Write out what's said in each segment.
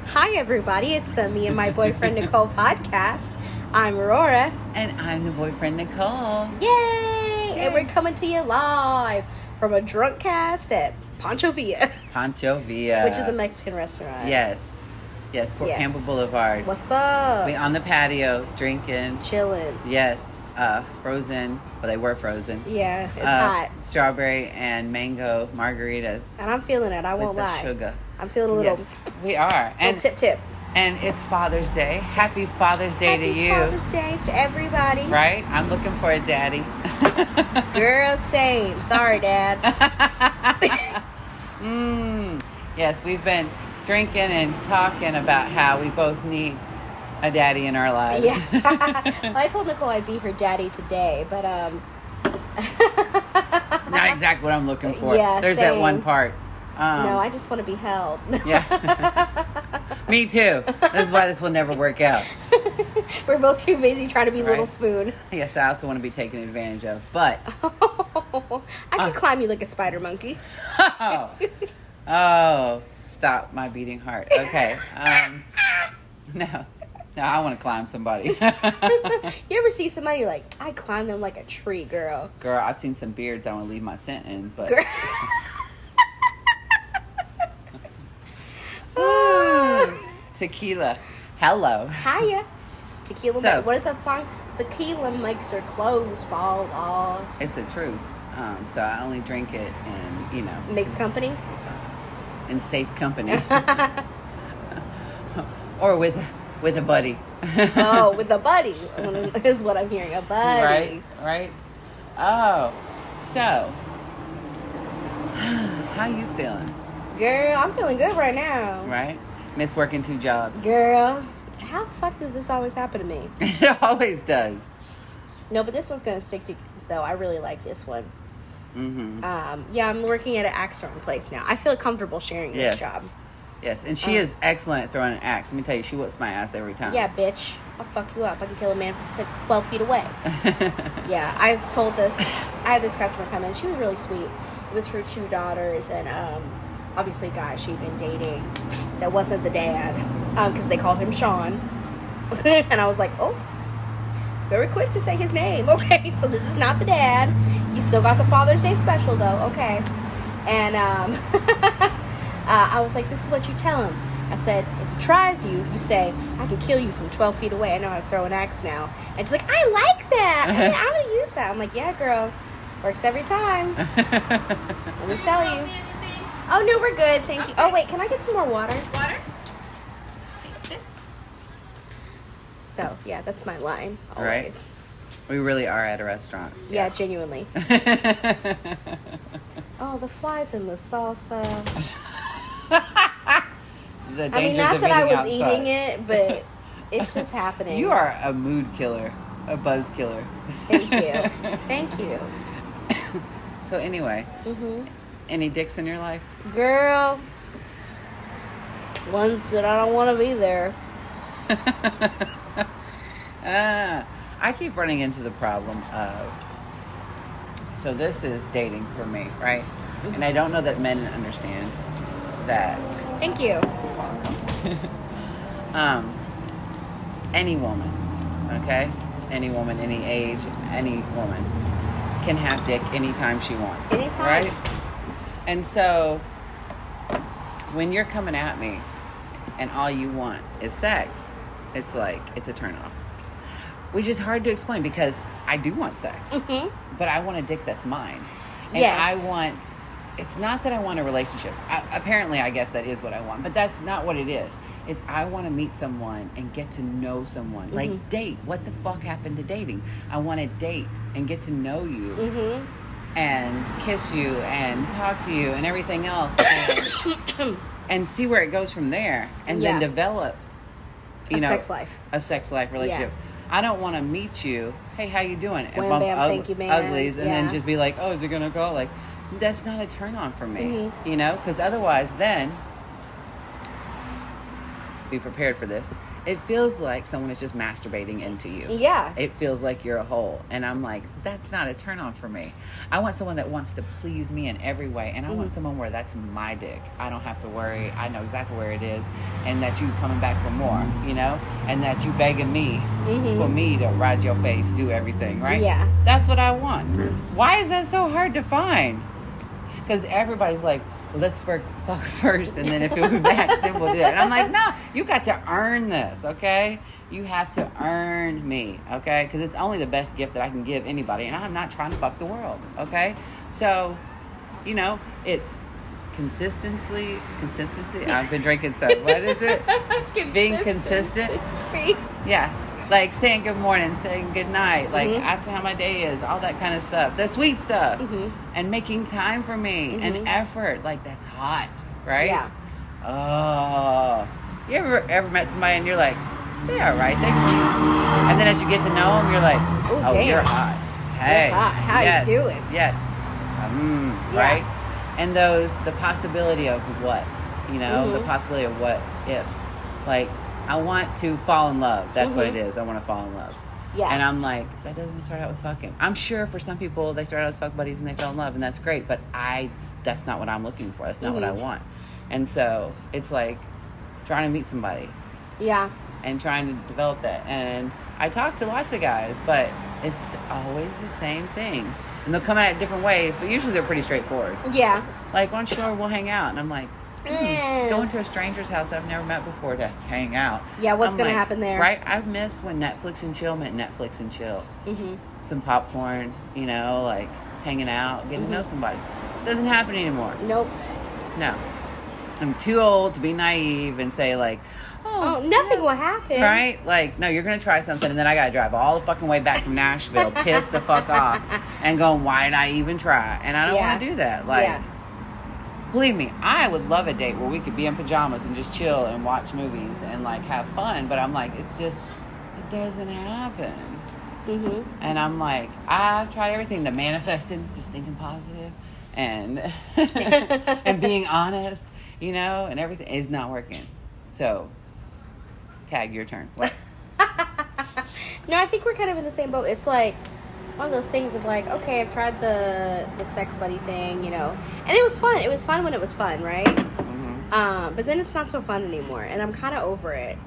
Hi, everybody. It's the Me and My Boyfriend Nicole podcast. I'm Aurora. And I'm the boyfriend, Nicole. Yay! And we're coming to you live from a drunk cast at Pancho Villa. Pancho Villa. Which is a Mexican restaurant. Yes, Fort Campbell Boulevard. What's up? We on the patio, drinking. Chilling. Yes, frozen. Well, they were frozen. Yeah, it's hot. Strawberry and mango margaritas. And I'm feeling it. I won't lie. With the sugar. I'm feeling a little... Yes, we are. And tip. And it's Father's Day. Happy Father's Day to you. Happy Father's Day to everybody. Right? I'm looking for a daddy. Girl, same. Sorry, Dad. Yes, we've been drinking and talking about how we both need a daddy in our lives. Yeah. Well, I told Nicole I'd be her daddy today, but not exactly what I'm looking for. Yeah, there's same. that one part. No, I just want to be held. Yeah. Me too. That's why this will never work out. We're both too busy trying to be Right. Little Spoon. Yes, I also want to be taken advantage of, but I can climb you like a spider monkey. oh, stop my beating heart. Okay. No, I want to climb somebody. You ever see somebody you're like, I climb them like a tree, girl? Girl, I've seen some beards I want to leave my scent in, but Girl. Tequila. Hello. Hiya. Tequila. So- What is that song? Tequila makes her clothes fall off. It's the truth. So I only drink it in, Makes company. in safe company. Or with a buddy. Oh, with a buddy is what I'm hearing. A buddy. Right. Oh, so how you feeling? Girl, I'm feeling good right now. Right? Miss working 2 jobs. Girl, how the fuck does this always happen to me? It always does. No, but this one's gonna stick to, though. I really like this one. Mm-hmm. Yeah, I'm working at an axe throwing place now. I feel comfortable sharing this job. Yes, and she is excellent at throwing an axe. Let me tell you, she whoops my ass every time. Yeah, bitch. I'll fuck you up. I can kill a man from 12 feet away. Yeah, I had this customer come in. She was really sweet. It was her 2 daughters and obviously a guy she'd been dating that wasn't the dad because they called him Sean. And I was like, oh, very quick to say his name. Okay, so this is not the dad. You still got the Father's Day special though. Okay. And I was like, this is what you tell him. I said, if he tries you, you say, I can kill you from 12 feet away. I know how to throw an axe now. And she's like, I like that. I'm going to use that. I'm like, yeah, girl. Works every time. Let me tell you. Oh, no, we're good. Thank you. Oh, wait, can I get some more water? Water? Take this. So, yeah, that's my line. Always. Right. We really are at a restaurant. Yeah, Yes. genuinely. Oh, the flies in the salsa. The I mean, dangers not of that I was outside. eating it, but it's just happening. You are a mood killer, a buzz killer. Thank you. Thank you. So anyway, any dicks in your life? Girl, ones that I don't want to be there. I keep running into the problem of, so this is dating for me, right? And I don't know that men understand that Thank you. any woman, okay? Any woman, any age, any woman can have dick anytime she wants. Anytime. Right? And so when you're coming at me and all you want is sex, it's like, it's a turnoff. Which is hard to explain because I do want sex, but I want a dick that's mine. And Yes. it's not that I want a relationship. Apparently, I guess that is what I want, but that's not what it is. It's I want to meet someone and get to know someone. Like date. What the fuck happened to dating? I want to date and get to know you and kiss you and talk to you and everything else and see where it goes from there and then develop, A sex life. a sex life relationship. Yeah. I don't want to meet you. Hey, how you doing? And Wham, bump bam, thank you, man. uglies, and then Yeah. just be like, oh, is it gonna go? Like, that's not a turn on for me, you know? Because otherwise, then be prepared for this. It feels like someone is just masturbating into you. Yeah. It feels like you're a hole. And I'm like, that's not a turn on for me. I want someone that wants to please me in every way. And I want someone where that's my dick. I don't have to worry. I know exactly where it is. And that you coming back for more, you know? And that you begging me for me to ride your face, do everything, right? Yeah. That's what I want. Why is that so hard to find? Because everybody's like, well, let's fuck first, and then if it would match, then we'll do it. And I'm like, no, you got to earn this, okay? You have to earn me, okay? Because it's only the best gift that I can give anybody, and I'm not trying to fuck the world, okay? So, you know, it's consistency. I've been drinking some. What is it? Being consistent. See? Yeah. Like saying good morning, saying good night, like asking how my day is, all that kind of stuff. The sweet stuff. And making time for me and effort. Like, that's hot, right? Yeah. Oh. You ever met somebody and you're like, they're all right, they're cute. And then as you get to know them, you're like, oh, damn. you're hot. Hey. You're hot. How you doing? Yes. Right? And the possibility of what, you know, the possibility of what if. Like, I want to fall in love. That's what it is. I want to fall in love. Yeah. And I'm like, that doesn't start out with fucking. I'm sure for some people they start out as fuck buddies and they fell in love, and that's great. But that's not what I'm looking for. That's not what I want. And so it's like trying to meet somebody. Yeah. And trying to develop that. And I talk to lots of guys, but it's always the same thing. And they'll come at it different ways, but usually they're pretty straightforward. Yeah. Like, why don't you go over, we'll hang out? And I'm like, going to a stranger's house I've never met before to hang out. Yeah, what's going to happen there? Right? I miss when Netflix and chill meant Netflix and chill. Some popcorn, you know, like hanging out, getting to know somebody. Doesn't happen anymore. Nope. No. I'm too old to be naive and say like, oh nothing will happen. Right? Like, no, you're going to try something and then I got to drive all the fucking way back from Nashville, pissed the fuck off, and going, why did I even try? And I don't want to do that. Like, believe me, I would love a date where we could be in pajamas and just chill and watch movies and like have fun. But I'm like, it doesn't happen. And I'm like, I've tried everything. The manifesting, just thinking positive, and and being honest, you know, and everything is not working. So, tag, your turn. What? No, I think we're kind of in the same boat. It's like one of those things of like, okay, I've tried the sex buddy thing, you know, and it was fun. It was fun when it was fun, right? But then it's not so fun anymore, and I'm kind of over it.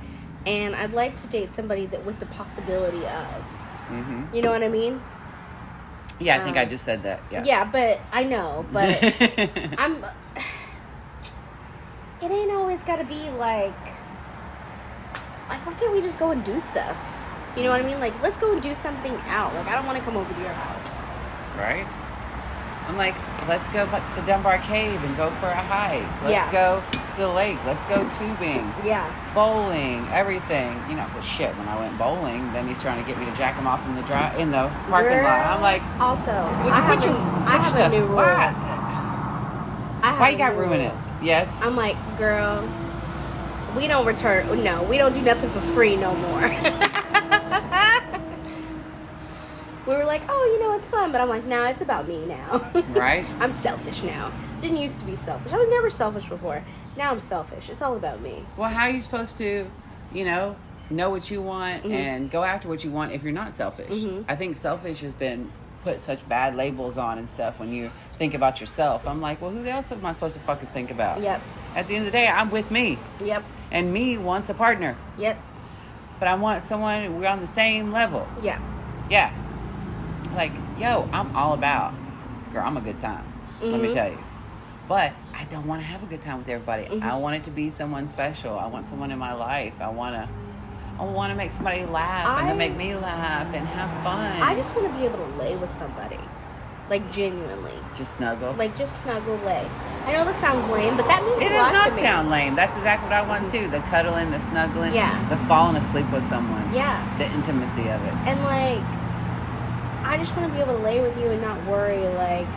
And I'd like to date somebody that with the possibility of, you know what I mean? Yeah, I think I just said that. Yeah. Yeah, but I know, but it ain't always got to be like, why can't we just go and do stuff? You know what I mean? Like, let's go and do something out. Like, I don't want to come over to your house. Right? I'm like, let's go to Dunbar Cave and go for a hike. Let's go to the lake. Let's go tubing. Yeah. Bowling. Everything. You know, well, shit, when I went bowling, then he's trying to get me to jack him off in the parking lot. I'm like, also, I have a new rule. Why you got to ruin it? Yes? I'm like, girl, we don't do nothing for free no more. We were like, oh, you know, it's fun. But I'm like, nah, it's about me now. Right? I'm selfish now. Didn't used to be selfish. I was never selfish before. Now I'm selfish. It's all about me. Well, how are you supposed to, you know what you want and go after what you want if you're not selfish? I think selfish has been put such bad labels on and stuff when you think about yourself. I'm like, well, who else am I supposed to fucking think about? Yep. At the end of the day, I'm with me. Yep. And me wants a partner. Yep. But I want someone, we're on the same level. Yeah. Yeah. Like, yo, I'm all about, girl, I'm a good time. Let me tell you. But I don't want to have a good time with everybody. I want it to be someone special. I want someone in my life. I want to make somebody laugh and to make me laugh and have fun. I just want to be able to lay with somebody. Like, genuinely. Just snuggle? Like, just snuggle, lay. I know that sounds lame, but that means a lot to me. It does not sound lame. That's exactly what I want, too. The cuddling, the snuggling. Yeah. The falling asleep with someone. Yeah. The intimacy of it. And, like, I just want to be able to lay with you and not worry, like,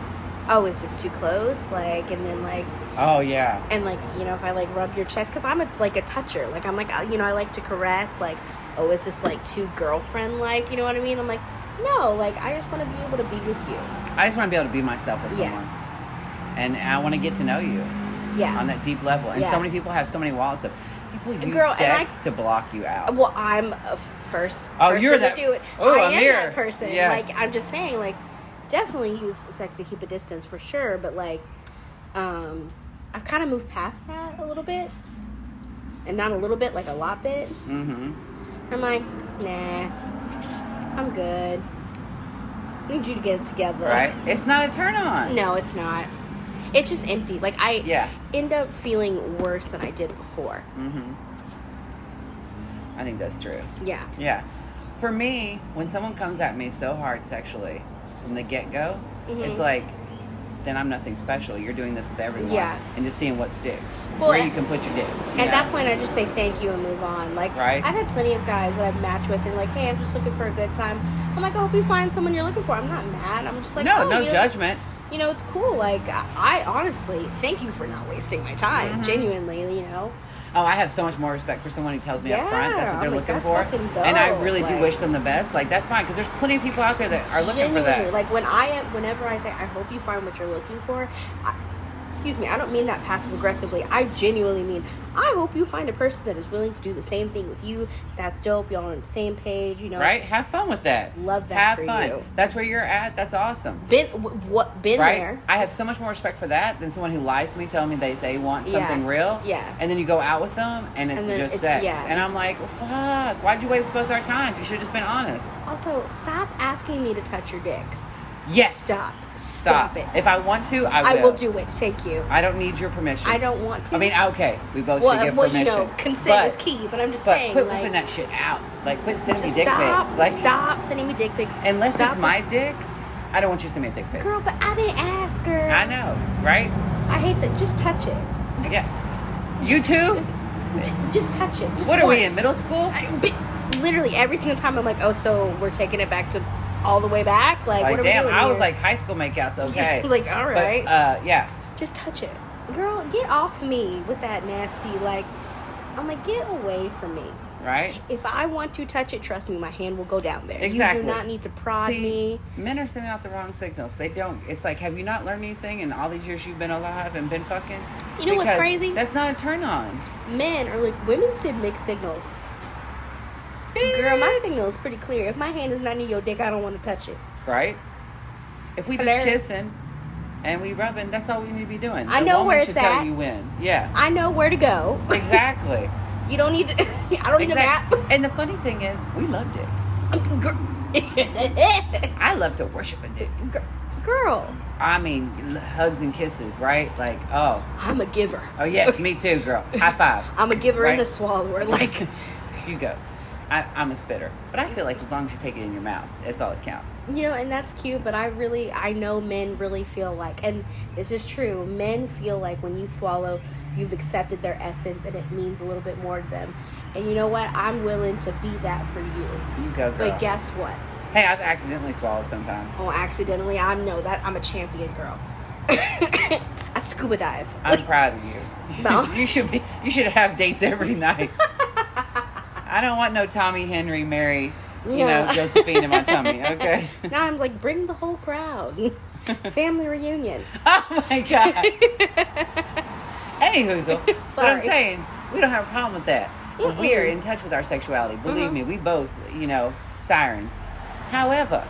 oh, is this too close? Like, and then, like... Oh, yeah. And, like, you know, if I, like, rub your chest... Because I'm, a toucher. Like, I'm, like, you know, I like to caress. Like, oh, is this, like, too girlfriend-like? You know what I mean? I'm like, no. Like, I just want to be able to be with you. I just want to be able to be myself with someone. And I want to get to know you. Yeah. On that deep level. And so many people have so many walls of, People use Girl, sex to block you out. Well, I'm a first Oh, person you're to that. do it. Oh, I I'm am here. that person. Yes. Like, I'm just saying, like, definitely use sex to keep a distance for sure. But like, I've kind of moved past that a little bit, and not a little bit, like a lot bit. Mm-hmm. I'm like, nah, I'm good. I need you to get it together. Right? It's not a turn on. No, it's not. It's just empty. Like, I end up feeling worse than I did before. Mm-hmm. I think that's true. Yeah. Yeah. For me, when someone comes at me so hard sexually from the get-go, it's like, then I'm nothing special. You're doing this with everyone. Yeah. And just seeing what sticks. Well, where you can put your dick. At that point, I just say thank you and move on. Like, right? I've had plenty of guys that I've matched with and they're like, hey, I'm just looking for a good time. I'm like, I hope you find someone you're looking for. I'm not mad. I'm just like, no, oh, no you know, judgment. You know, it's cool. Like, I honestly thank you for not wasting my time. Genuinely, you know. Oh, I have so much more respect for someone who tells me up front that's what they're looking that's for. fucking dope. And I really like, do wish them the best. Like, that's fine, because there's plenty of people out there that are looking for that. Like, whenever I say, I hope you find what you're looking for, excuse me, I don't mean that passive aggressively. I genuinely mean, I hope you find a person that is willing to do the same thing with you. That's dope. Y'all are on the same page, you know. Have fun with that. Love that Have for fun. you. That's where you're at. That's awesome. Been right? there. I have so much more respect for that than someone who lies to me, telling me they want something real. Yeah. And then you go out with them and it's just sex. Yeah. And I'm like, well, fuck. Why'd you waste both our times? You should have just been honest. Also, stop asking me to touch your dick. Yes. Stop it. If I want to, I will. will do it. Thank you. I don't need your permission. I don't want to. I mean, okay, we both should give permission. You know, consent is key, but I'm just saying. Quit like, whipping that shit out. Like, quit sending me just dick pics. Like, stop sending me dick pics. Unless Stop it's my dick, I don't want you to send me a dick pic. Girl, but I didn't ask her. I know, right? I hate that. Just touch it. Yeah. You too? Just touch it. Just what are we once. in middle school? Literally every single time I'm like, oh, so we're taking it back to all the way back? Like what are damn, we doing I here? was like, high school makeouts, okay. Like, all right. But, yeah. Just touch it. Girl, get off me with that nasty, like, I'm like, get away from me. Right? If I want to touch it, trust me, my hand will go down there. Exactly. You do not need to prod me. Men are sending out the wrong signals. They don't. It's like, have you not learned anything in all these years you've been alive and been fucking? You know what's crazy? That's not a turn on. Men are like, women send mixed signals. Bitch. Girl, my signal is pretty clear. If my hand is not in your dick, I don't want to touch it. Right? If we just kissing and we rubbing, that's all we need to be doing. I know where it's should at. tell you when. Yeah. I know where to go. Exactly. You don't need to. I don't need a map. And the funny thing is, we love dick. I love to worship a dick. Girl. I mean, hugs and kisses, right? Like, oh. I'm a giver. Oh, yes, me too, girl. High five. I'm a giver right? and a swallower. Like, you go. I'm a spitter. But I feel like as long as you take it in your mouth, that's all that counts. you know, and that's cute, but I know men really feel like, and this is true, men feel like when you swallow, you've accepted their essence and it means a little bit more to them. And you know what? I'm willing to be that for you. You go, girl. But guess what? Hey, I've accidentally swallowed sometimes. Oh, accidentally? I know that. I'm a champion, girl. I scuba dive. I'm proud of you. No. You should have dates every night. I don't want no Tommy, Henry, Mary, Josephine in my tummy, okay? Now I'm like, bring the whole crowd. Family reunion. Oh my God. Any hoozle. But I'm saying, we don't have a problem with that. We are in touch with our sexuality. Believe me, we both, sirens. However,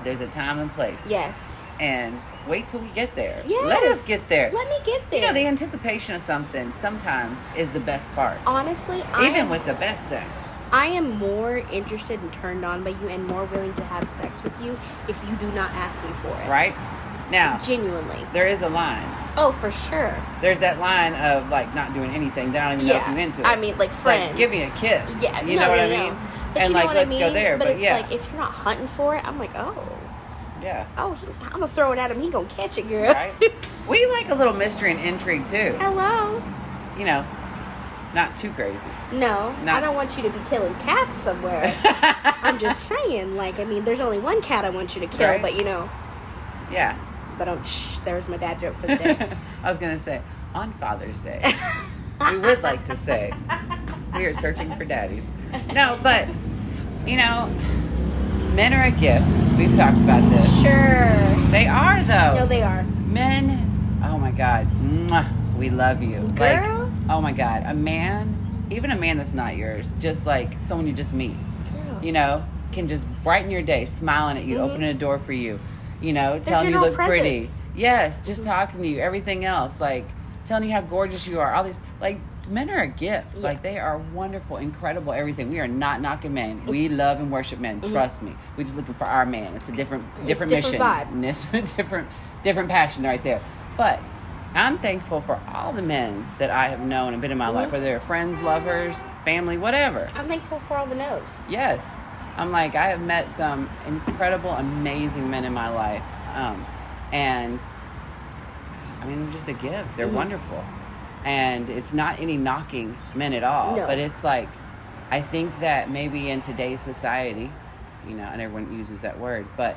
there's a time and place. Yes. And wait till we get there. Yes. Let us get there. Let me get there. The anticipation of something sometimes is the best part. Honestly, even with the best sex. I am more interested and turned on by you and more willing to have sex with you if you do not ask me for it. Right? Now, genuinely. There is a line. Oh, for sure. There's that line of, like, not doing anything. They don't even know if you're into it. I mean, like, friends. Like, give me a kiss. Yeah. You know what I mean? But and, you know like, what let's I mean? go there. But it's yeah. like, if you're not hunting for it, I'm like, oh. Yeah. Oh, I'm going to throw it at him. He going to catch it, girl. Right? We like a little mystery and intrigue, too. Hello. Not too crazy. No, I don't want you to be killing cats somewhere. I'm just saying, like, I mean, there's only one cat I want you to kill, right? but Yeah. But there's my dad joke for the day. I was going to say, on Father's Day, we would like to say, we are searching for daddies. No, but, men are a gift. We've talked about this. Sure. They are, though. No, they are. Men, oh my God. Mwah, we love you. Girl. Oh my God. A man, even a man that's not yours, just like someone you just meet, you know, can just brighten your day, smiling at you, opening a door for you, you know, telling you look pretty. Yes, just talking to you, everything else, like telling you how gorgeous you are. All these, like, men are a gift. Yeah. Like, they are wonderful, incredible, everything. We are not knocking men. We love and worship men. Trust me. We're just looking for our man. It's a different mission. Vibe. different passion right there. But I'm thankful for all the men that I have known and been in my life, whether they're friends, lovers, family, whatever. I'm thankful for all the no's. Yes. I'm like, I have met some incredible, amazing men in my life. And, I mean, they're just a gift. They're wonderful. And it's not any knocking men at all. No. But it's like, I think that maybe in today's society, you know, and everyone uses that word, but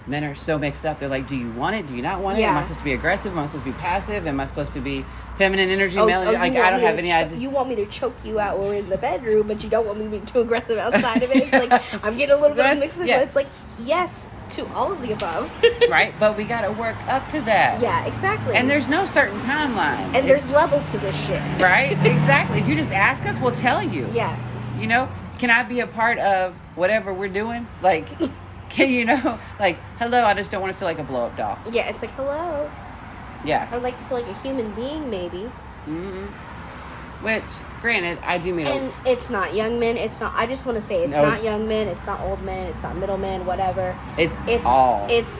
men are so mixed up. They're like, do you want it? Do you not want it? Am I supposed to be aggressive? Am I supposed to be passive? Am I supposed to be feminine energy, male? Like, I don't have any idea. You want me to choke you out when we're in the bedroom, but you don't want me being too aggressive outside of it. It's like, I'm getting a little bit of mixing, but it's like, yes to all of the above. Right? But we got to work up to that. Yeah, exactly. And there's no certain timeline. And there's levels to this shit. Right? Exactly. If you just ask us, we'll tell you. Yeah. You know, can I be a part of whatever we're doing? Like, can you know, like, hello, I just don't want to feel like a blow-up doll. Yeah, it's like, hello. Yeah. I would like to feel like a human being, maybe. Mm-hmm. Which, granted, I do mean... And it's not young men. It's not... I just want to say it's not young men. It's not old men. It's not middle men, whatever. It's all. It's...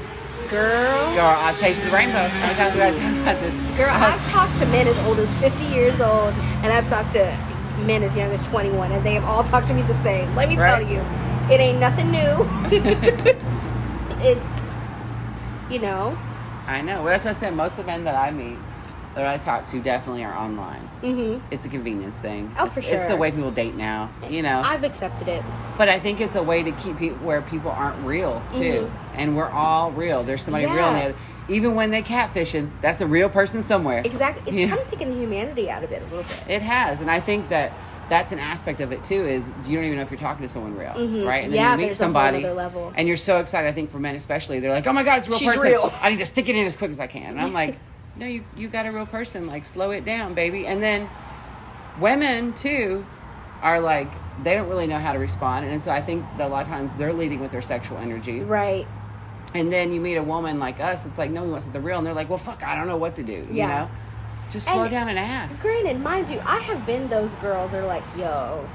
Girl, I've tasted the rainbow. How many times do I talk about this? Girl, I've talked to men as old as 50 years old, and I've talked to men as young as 21, and they have all talked to me the same. Let me tell you, it ain't nothing new. It's, you know. I know. Well, that's what I said. Most of the men that I meet, that I talk to, definitely are online. Mm-hmm. It's a convenience thing. Oh, for sure. It's the way people date now, you know. I've accepted it. But I think it's a way to keep people where people aren't real, too. Mm-hmm. And we're all real. There's somebody real in there. Even when they catfishing, that's a real person somewhere. Exactly. It's kind of taken the humanity out of it a little bit. It has. And I think that that's an aspect of it, too, is you don't even know if you're talking to someone real, right? And then you meet somebody, a whole other level. And you're so excited, I think, for men especially. They're like, oh, my God, it's a real person. Real. I need to stick it in as quick as I can. And I'm like... No, you got a real person. Like, slow it down, baby. And then women, too, are like, they don't really know how to respond. And so I think that a lot of times they're leading with their sexual energy. Right. And then you meet a woman like us, it's like, no, we want something real. And they're like, well, fuck, I don't know what to do. You know? Just slow down and ask. Granted, mind you, I have been those girls that are like, yo,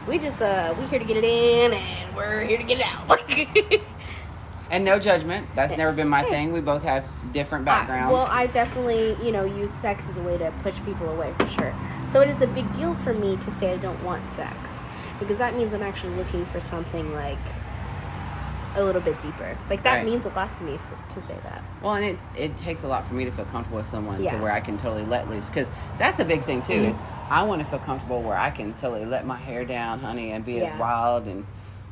we just, we here to get it in and we're here to get it out. Like... And no judgment. That's never been my thing. We both have different backgrounds. I definitely, use sex as a way to push people away, for sure. So it is a big deal for me to say I don't want sex. Because that means I'm actually looking for something, like, a little bit deeper. Like, that means a lot to me to say that. Well, and it takes a lot for me to feel comfortable with someone to where I can totally let loose. Because that's a big thing, too, is I want to feel comfortable where I can totally let my hair down, honey, and be as wild and...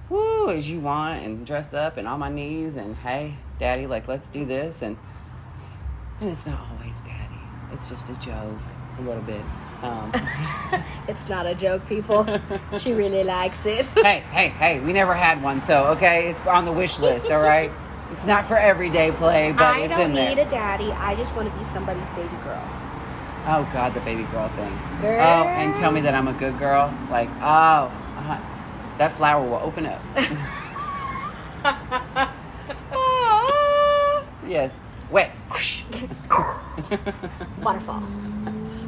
woo, as you want, and dressed up and on my knees and hey, daddy, like, let's do this. And it's not always daddy. It's just a joke, a little bit. It's not a joke, people. She really likes it. Hey, we never had one, so, okay, it's on the wish list, all right? It's not for everyday play, but it's in there. I don't need a daddy. I just want to be somebody's baby girl. Oh, God, the baby girl thing. Girl. Oh, and tell me that I'm a good girl. Like, that flower will open up. Yes. Wet. Waterfall.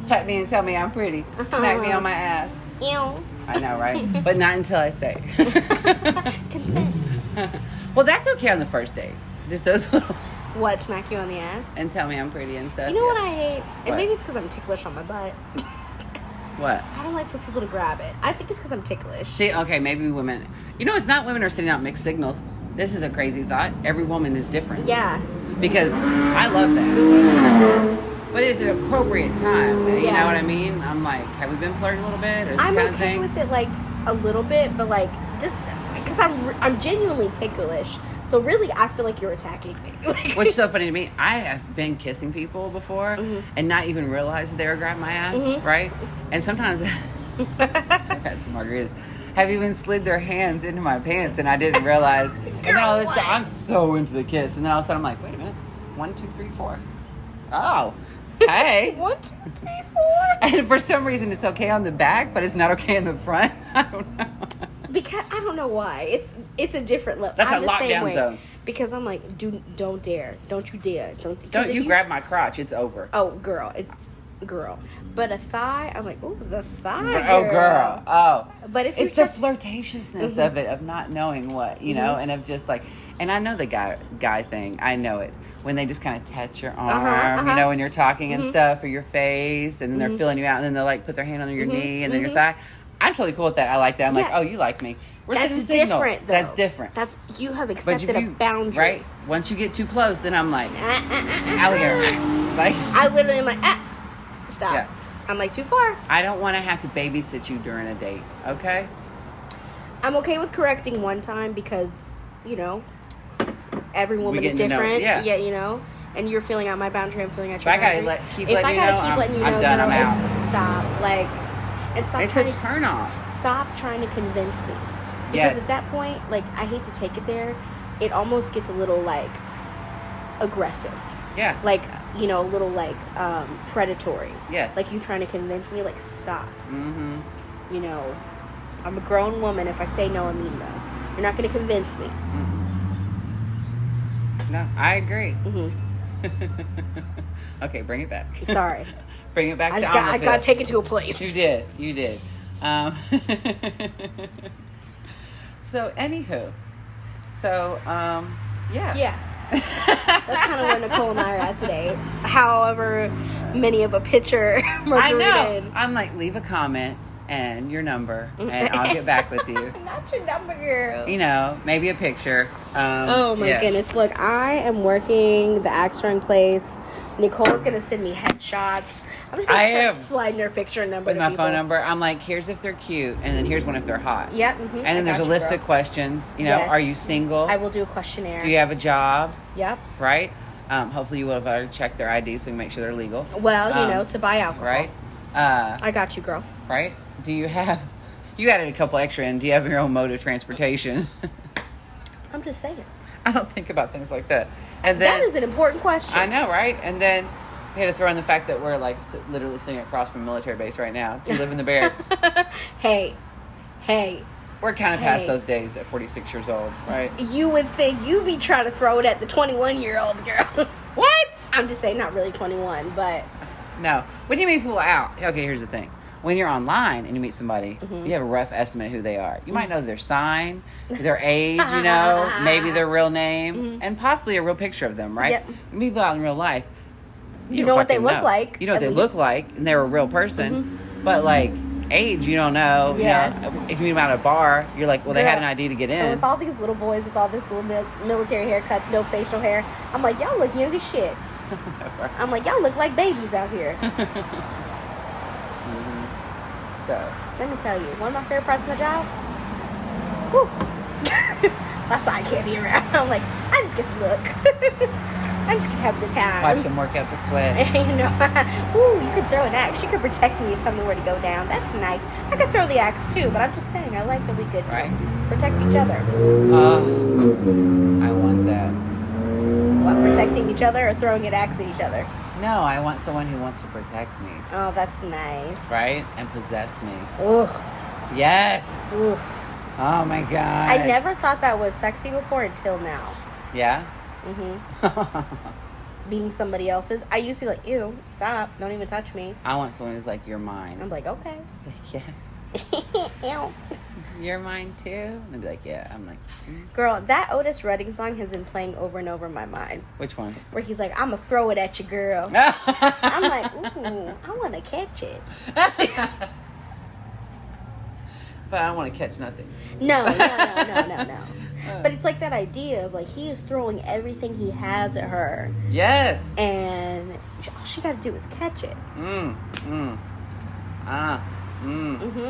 Pat me and tell me I'm pretty. Smack me on my ass. Ew. I know, right? But not until I say. Consent. Well, that's okay on the first date. Just those little... What, smack you on the ass? And tell me I'm pretty and stuff. You know what I hate? And maybe it's because I'm ticklish on my butt. What? I don't like for people to grab it. I think it's because I'm ticklish. See, okay, maybe women... it's not women are sending out mixed signals. This is a crazy thought. Every woman is different. Yeah. Because I love that. But is it appropriate time? You know what I mean? I'm like, have we been flirting a little bit? Or I'm kind okay of thing? with it, like, a little bit, but, like, just... Because I'm genuinely ticklish. So really, I feel like you're attacking me. Which is so funny to me. I have been kissing people before and not even realize they were grabbing my ass, right? And sometimes I've had some margaritas. Have even slid their hands into my pants and I didn't realize. And then all this time, I'm so into the kiss. And then all of a sudden I'm like, wait a minute. 1, 2, 3, 4. Oh. Hey. 1, 2, 3, 4. And for some reason, it's okay on the back, but it's not okay in the front. I don't know. Because I don't know why. It's a different level. That's I'm a the same lockdown way. zone. Because I'm like, don't dare. Don't you dare. Don't you grab my crotch. It's over. Oh, girl. Girl. But a thigh, I'm like, ooh, the thigh. Oh, girl. Oh. But if it's the flirtatiousness of it, of not knowing what, you know, and of just like, and I know the guy thing. I know it. When they just kind of touch your arm, you know, when you're talking and stuff, or your face, and then they're feeling you out, and then they'll like put their hand on your knee and then your thigh. I'm totally cool with that. I like that. I'm like, oh, you like me. We're sending signals. Different, though. That's different. That's you have accepted a boundary, right? Once you get too close, then I'm like, alligator. Like I literally am like, stop. Yeah. I'm like, too far. I don't want to have to babysit you during a date. Okay. I'm okay with correcting one time because, you know, every woman is getting to know- different. yeah. You know, and you're filling out my boundary. I'm filling out your But I boundary. gotta keep if letting I you gotta know, keep letting you know, I'm done. I'm out. Stop. Like, and stop. It's a turn off. Stop trying to convince me. Because Yes. at that point, like, I hate to take it there. It almost gets a little like aggressive. Yeah. Like, you know, a little like predatory. Yes. Like you trying to convince me, like, stop. Mm-hmm. You know, I'm a grown woman. If I say no, I mean no. You're not going to convince me. Mm-hmm. No, I agree. Mm-hmm. Okay, bring it back. Sorry. Bring it back I to got to take it to a place. You did. So, anywho. So, yeah. Yeah. That's kind of where Nicole and I are at today. However many of a picture margarita I know. in. I'm like, leave a comment and your number, and I'll get back with you. Not your number, girl. You know, maybe a picture. Oh my goodness. Look, I am working the axe throwing place. Nicole's going to send me headshots. I'm just going to start sliding their picture and number with to my people. phone number. I'm like, here's if they're cute, and then here's one if they're hot. Yep. Mm-hmm. And then there's a list of questions. You know, Yes. are you single? I will do a questionnaire. Do you have a job? Yep. Right? Hopefully you will have already checked their ID so we can make sure they're legal. Well, you know, to buy alcohol. Right? I got you, girl. Right? Do you have... You added a couple extra in. Do you have your own mode of transportation? I'm just saying. I don't think about things like that. And then, that is an important question. I know, right? And then we had to throw in the fact that we're like literally sitting across from a military base right now. Do you live in the barracks? Hey. We're kind of past those days at 46 years old, right? You would think you'd be trying to throw it at the 21-year-old girl. What? I'm just saying, not really 21, but... No. When you meet people out, okay, here's the thing. When you're online and you meet somebody, you have a rough estimate of who they are. You might know their sign, their age, you know, maybe their real name, and possibly a real picture of them, right? Yep. You meet people out in real life. You know what they look like, You know what at they look least. like, and they're a real person. But, like, age, you don't know. Yeah. You know, if you meet them at a bar, you're like, well, they had Girl, an ID to get And in. with all these little boys with all this little military haircuts, no facial hair, I'm like, y'all look young as shit. I'm like, y'all look like babies out here. So, Let me tell you, one of my favorite parts of my job, whew, that's eye candy around. I'm like, I just get to look. I just get to have a good time. watch them work up a sweat. You know, ooh, you could throw an axe. You could protect me if something were to go down. That's nice. I could throw the axe too, but I'm just saying, I like that we could Right. protect each other. I want that. What, protecting each other or throwing an axe at each other? No, I want someone who wants to protect me, Oh, that's nice. right? And possess me. Ugh. Yes. Oof. Oh my God. I never thought that was sexy before until now. Yeah? Being somebody else's. I used to be like, ew, stop. Don't even touch me. I want someone who's like, you're mine. I'm like, okay. Yeah. Ew. You're mine too? And they'd be like, yeah. I'm like, Girl, that Otis Redding song has been playing over and over in my mind. which one? Where he's like, I'm going to throw it at you, girl. I'm like, ooh, I want to catch it. But I don't want to catch nothing. No. But it's like that idea of like, he is throwing everything he has at her. Yes. And all she got to do is catch it.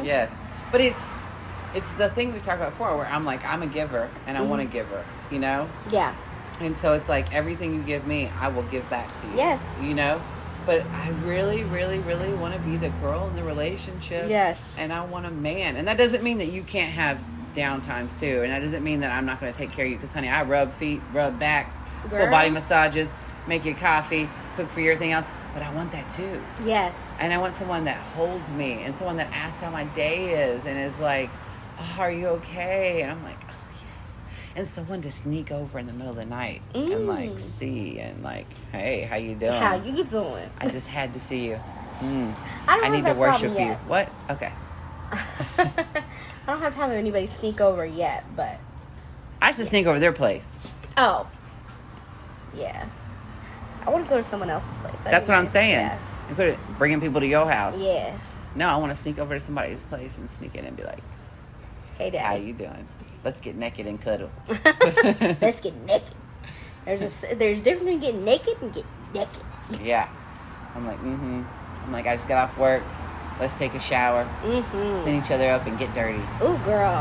Yes. But it's the thing we talked about before where I'm like, I'm a giver and I want to give her, you know? Yeah. And so it's like everything you give me, I will give back to you. Yes. You know? But I really, really, really want to be the girl in the relationship. Yes. And I want a man. And that doesn't mean that you can't have down times too. And that doesn't mean that I'm not going to take care of you. Because, honey, I rub feet, rub backs, full Girl. body massages, make you coffee, cook for you, everything else. but I want that too. Yes. And I want someone that holds me and someone that asks how my day is and is like, oh, are you okay? And I'm like, oh, yes. And someone to sneak over in the middle of the night and like see and like, hey, how you doing? How you doing? I just had to see you. I need to worship you. Yet. What? Okay. I don't have to have anybody sneak over yet, but I used to sneak over their place. Oh. Yeah. I want to go to someone else's place. That's what I'm saying. Yeah. Instead of bringing people to your house. Yeah. No, I want to sneak over to somebody's place and sneak in and be like, hey, Daddy. how you doing? Let's get naked and cuddle. Let's get naked. There's a difference between getting naked and getting naked. Yeah. I'm like, I'm like, I just got off work. Let's take a shower. Clean each other up and get dirty. Ooh, girl.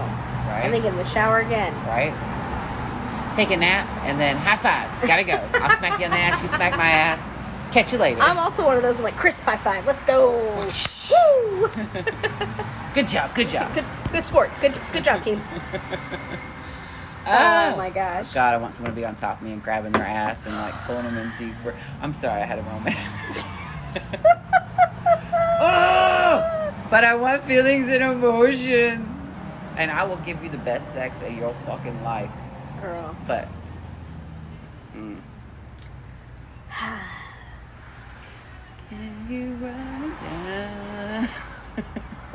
Right? And then get in the shower again. Right? Take a nap and then high five. Gotta go. I'll smack you on the ass. You smack my ass. Catch you later. I'm also one of those. I'm like, crisp high five. Let's go. Woo! Good job. Good job. Good sport. Good job, team. Oh my gosh. God, I want someone to be on top of me and grabbing their ass and like pulling them in deeper. I'm sorry, I had a moment. Oh, but I want feelings and emotions. And I will give you the best sex of your fucking life. Girl. But. Can you run down?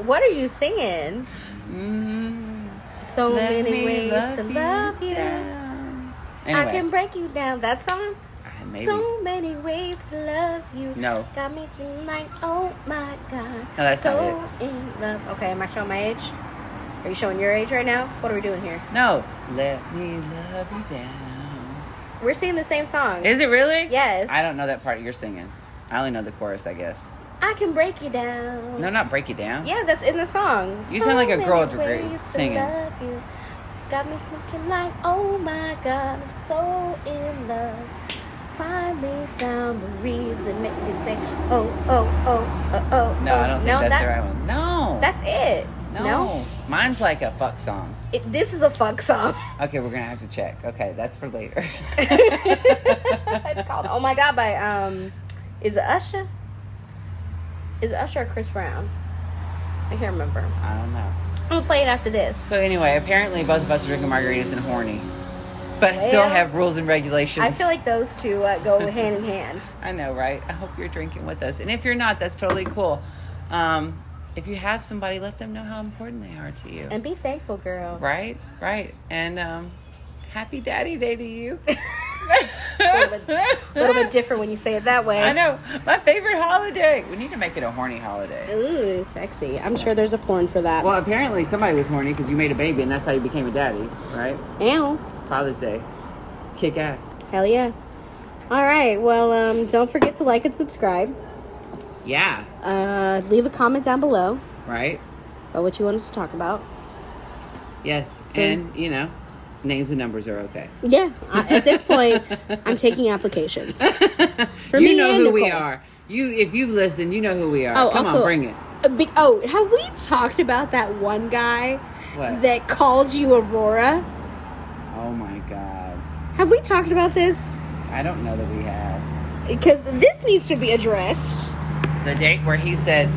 What are you singing? So Let many me ways to love you. Anyway. I can break you down. That song? Maybe. So many ways to love you. No. Got me feeling like, oh my God. No, that's so not in love. Okay, am I showing my age? Are you showing your age right now? What are we doing here? No. Let me love you down. We're singing the same song. Is it really? Yes. I don't know that part you're singing. I only know the chorus, I guess. I can break you down. No, not break you down. Yeah, that's in the song. You sound like a girl many ways to singing. love you. Got me thinking like, oh my God, I'm so in love. Finally found the reason, make me say, oh, oh, oh, oh, oh. No, I don't think no, that's the right one. No. That's it. No. Mine's like a fuck song. This is a fuck song. Okay, we're going to have to check. Okay, that's for later. It's called Oh My God by, is it Usher? Is it Usher or Chris Brown? I can't remember. I don't know. I'm going to play it after this. So anyway, apparently both of us are drinking margaritas and horny. But still have rules and regulations. I feel like those two go hand in hand. I know, right? I hope you're drinking with us. And if you're not, that's totally cool. If you have somebody, let them know how important they are to you. And be thankful, girl. Right. And happy Daddy Day to you. It's a little bit different when you say it that way. I know. My favorite holiday. We need to make it a horny holiday. Ooh, sexy. I'm sure there's a porn for that. Well, apparently somebody was horny because you made a baby and that's how you became a daddy, right? Ow. Father's Day. Kick ass. Hell yeah. All right. Well, don't forget to like and subscribe. Yeah. Leave a comment down below Right? about what you want us to talk about. Yes. And, names and numbers are okay. Yeah. At this point, I'm taking applications. For you me know and who we Nicole. are. If you've listened, you know who we are. Oh, Come also, on, bring it. Have we talked about that one guy What? that called you Aurora? Oh my God. Have we talked about this? I don't know that we have. Because this needs to be addressed. The date where he said,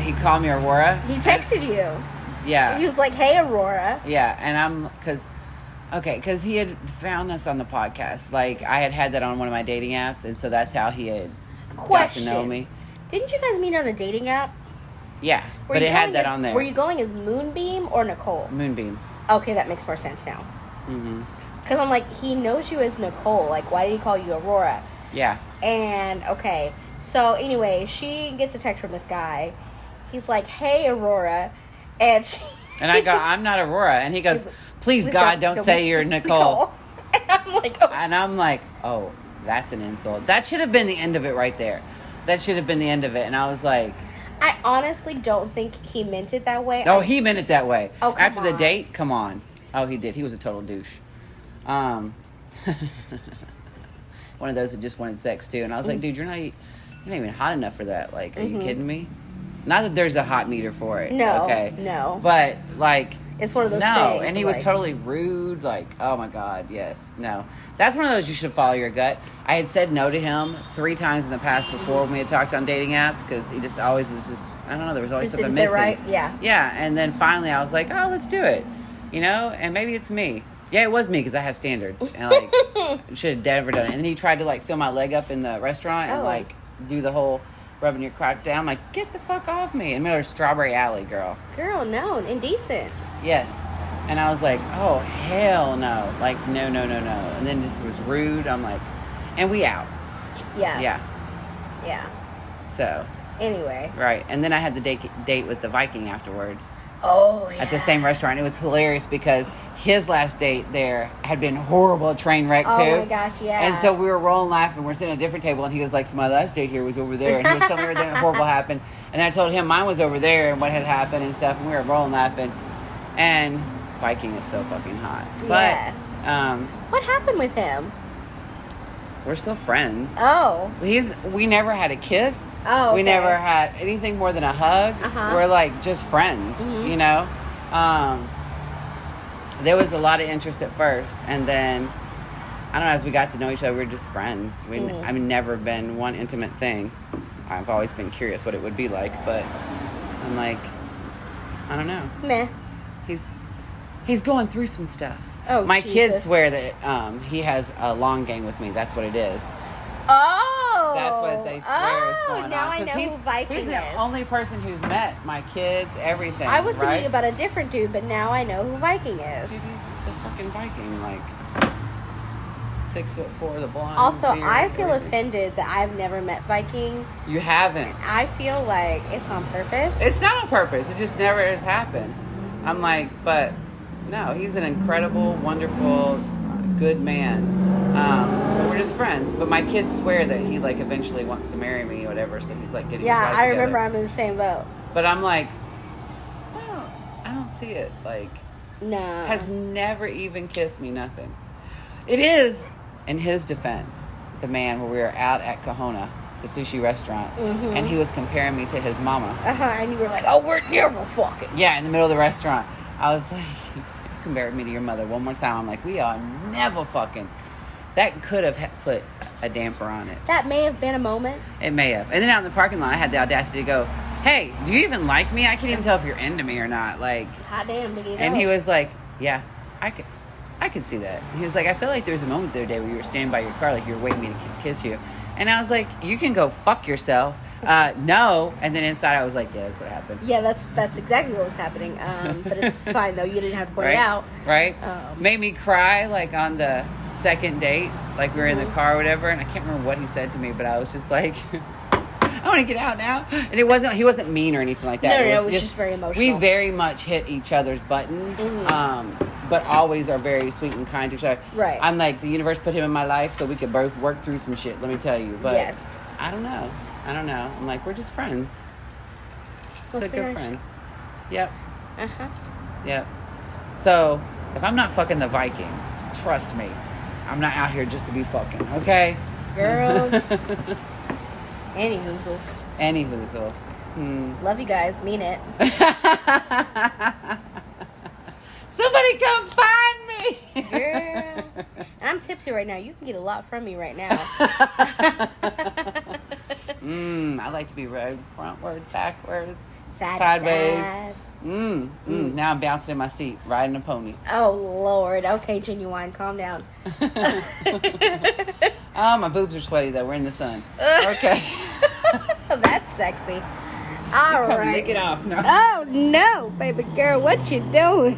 he called me Aurora. He texted you. Yeah. He was like, hey, Aurora. Yeah, and because he had found us on the podcast. Like, I had that on one of my dating apps, and so that's how he had got to know me. Didn't you guys meet on a dating app? Yeah, but it had that on there. Were you going as Moonbeam or Nicole? Moonbeam. Okay, that makes more sense now. Mm-hmm. Because I'm like, he knows you as Nicole. Like, why did he call you Aurora? Yeah. And, okay. So, anyway, she gets a text from this guy. He's like, hey, Aurora. And I go, I'm not Aurora. And he goes, please God, don't say you're Nicole. And I'm like, oh. And I'm like, oh, that's an insult. That should have been the end of it right there. That should have been the end of it. And I was like, I honestly don't think he meant it that way. oh, he meant it that way. Oh, come After the on. date, come on. Oh, he did. He was a total douche. One of those that just wanted sex too. And I was like, dude, you're not even hot enough for that. Like, are you kidding me? Not that there's a hot meter for it. No, Okay. no. But like, It's one of those No, things, and he was like- totally rude. Like, oh my God, yes. No. That's one of those you should follow your gut. I had said no to him 3 times in the past before when we had talked on dating apps because he just always was just, I don't know, there was always Just something didn't fit missing. right? Yeah. Yeah, and then finally I was like, oh, let's do it. You know, and maybe it's me. Yeah, it was me because I have standards. And like, should have never done it. And then he tried to like fill my leg up in the restaurant and Oh. like do the whole rubbing your crotch down. I'm like, get the fuck off me. In the middle of Strawberry Alley, girl. Girl, no, indecent. Yes. And I was like, oh, hell no. Like, no. And then just was rude. I'm like, and we out. Yeah. Yeah. So, Anyway. right. And then I had the date with the Viking afterwards Oh, yeah. at the same restaurant. It was hilarious because his last date there had been horrible, a train wreck too. Oh my gosh, yeah. And so we were rolling laughing. We're sitting at a different table and he was like, so my last date here was over there. And he was telling me everything horrible happened. And then I told him mine was over there and what had happened and stuff. And we were rolling laughing. And Viking is so fucking hot. But What happened with him? we're still friends. Oh. We never had a kiss. Oh, We okay. never had anything more than a hug. Uh-huh. We're like just friends, Mhm. you know? There was a lot of interest at first, and then I don't know, as we got to know each other, we were just friends. I've never been one intimate thing. I've always been curious what it would be like, but I'm like, I don't know. Meh. He's going through some stuff. Oh, my Jesus. kids swear that he has a long game with me. That's what it is. Oh. That's what they swear is going now on. I know 'Cause who Viking he's the is. only person who's met my kids, everything. I was right? thinking about a different dude, but now I know who Viking is. Dude, he's the fucking Viking, like 6'4", the blonde. Also, beard, I feel everything. offended that I've never met Viking. You haven't. I feel like it's on purpose. It's not on purpose. It just never has happened. I'm like, but no, he's an incredible, wonderful, good man. We're just friends. But my kids swear that he like eventually wants to marry me or whatever. So he's like getting. Yeah, his life I together. remember I'm in the same boat. But I'm like, I don't see it. Like, No. has never even kissed me. Nothing. It is, in his defense, the man where we were out at Kahona, the sushi restaurant, and he was comparing me to his mama. And you were like, oh, we're never fucking. Yeah, in the middle of the restaurant. I was like, you compared me to your mother one more time. I'm like, we are never fucking. That could have put a damper on it. That may have been a moment. It may have. And then out in the parking lot, I had the audacity to go, hey, do you even like me? I can't even tell if you're into me or not. Like, Hot damn, nigga. and he was like, yeah, I could see that. He was like, I feel like there was a moment the other day where you were standing by your car, like you were waiting me to kiss you. And I was like, you can go fuck yourself. No. And then inside I was like, yeah, that's what happened. Yeah, that's exactly what was happening. But it's fine, though. You didn't have to point Right? it out. Right? Um, Made me cry, like, on the second date. Like, we were in the car or whatever. And I can't remember what he said to me, but I was just like, I want to get out now. And he wasn't mean or anything like that. No, it was just very emotional. We very much hit each other's buttons. But always are very sweet and kind to each other. Right. I'm like, the universe put him in my life so we could both work through some shit, let me tell you. But Yes. I don't know. I'm like, we're just friends. Must He's a be good nice. friend. Yep. Uh-huh. Yep. So, if I'm not fucking the Viking, trust me, I'm not out here just to be fucking, okay? Girl. Any hoozles. Any hoozles. Love you guys. Mean it. Somebody come find me! Girl. And I'm tipsy right now. You can get a lot from me right now. I like to be rode frontwards, backwards, Side to sideways. side. Now I'm bouncing in my seat, riding a pony. Oh, Lord. Okay, Genuine. Calm down. Oh, my boobs are sweaty though. We're in the sun. Okay. That's sexy. All Come right. lick it off. No. Oh, no, baby girl. What you doing?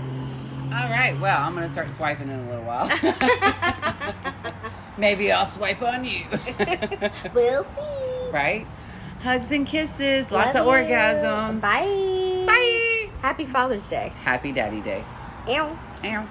All right. Well, I'm going to start swiping in a little while. Maybe I'll swipe on you. We'll see. Right? Hugs and kisses. Lots Love of you. orgasms. Bye. Bye. Happy Father's Day. Happy Daddy Day. Ew. Ow.